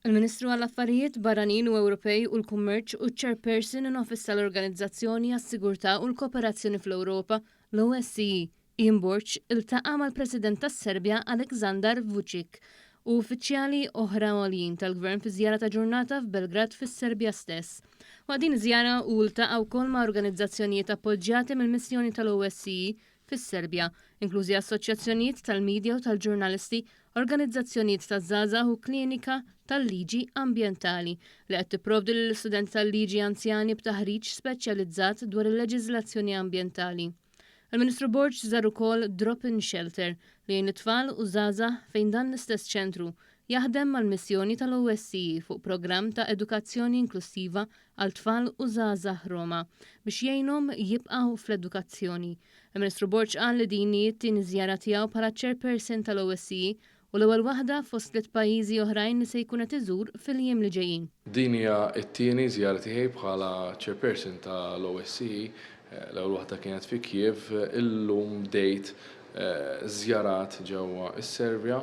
Il-Ministru għall-Affarijiet Barranin u Ewropej u l-Kummerċ u ċ-Chairperson in Office tal-Organizzazzjoni għas-Sigurtà u l-Kooperazzjoni fl-Ewropa, l-OSCE, Ian Borg, iltaqa' mal-President tas-Serbja Aleksandar Vučić u uffiċjali oħra għoljin tal-Gvern fi żjara ta' ġurnata f'Belgrad fis-Serbja stess. Waqt din iż-żjara iltaqa' wkoll ma' organizzazzjonijiet appoġġjati mill-missjoni tal-OSCE fis-Serbja, inklużi assoċjazzjonijiet tal-midja u tal-ġurnalisti, organizzazzjonijiet taż-żgħażagħ u klinika tal-liġi ambjentali li qed tipprovdi lill-istudenti tal-liġi anzjani b'taħriġ speċjalizzat dwar il-leġiżlazzjoni ambjentali. Il-Ministru Borg żar ukoll Drop-in Shelter li jgħin it-tfal u żgħażagħ fejn dan l-istess ċentru jaħdem mal-missjoni tal-OSCE fuq programm ta' edukazzjoni inklusiva għal tfal u żgħażagħ Roma biex jgħinhom jibqgħu fl-edukazzjoni. Il-Ministru Borg qal li din hi t-tieni żjara tiegħu bħala chairperson tal-OSCE u l-ewwel waħda fost 3 pajjiżi oħrajn li se jkun qed iżur fil-jiem li ġejjin. Din hija t-tieni żjara tiegħi bħala chairperson tal-OSCE. L-ewwel waħda kienet fi Kiev, illum bdejt żjarat ġewwa s-Serbja,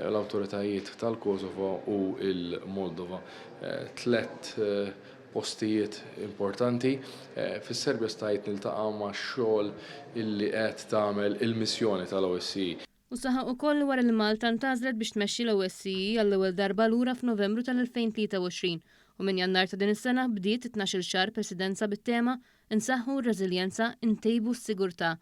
l-awtoritajiet tal-Kosovo u l-Moldova. 3 postijiet importanti. Fis-Serbja stajt niltaqa' max-xogħol illi qed tagħmel il-missjoni tal-OSCE. U saħaq ukoll wara li Malta ntażlet biex tmexxi l-OSCE għall-ewwel darba lura f'Novembru tal-2023 u minn Jannar ta' din is-sena bdiet 12-il xahar presidenza bit-tema Insaħħu r-reżiljenza intejbu s-sigurtà.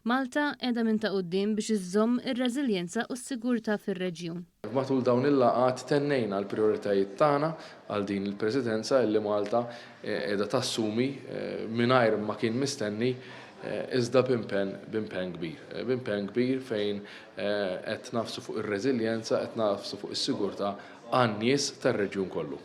Malta qiegħda minn ta' quddiem biex iżżomm ir-reżiljenza u s-sigurtà fir-reġjun. Matul dawn il-laqgħat tennejna l-prijoritajiet tagħna għal din il-Presidenza illi Malta qiegħda tassumi mingħajr ma kien mistenni iżda b'impenn kbir. B'impenn kbir fejn qed nafsu fuq ir-reżiljenza, qed nafsu fuq is-sigurtà għan-nies tar-reġjun kollu.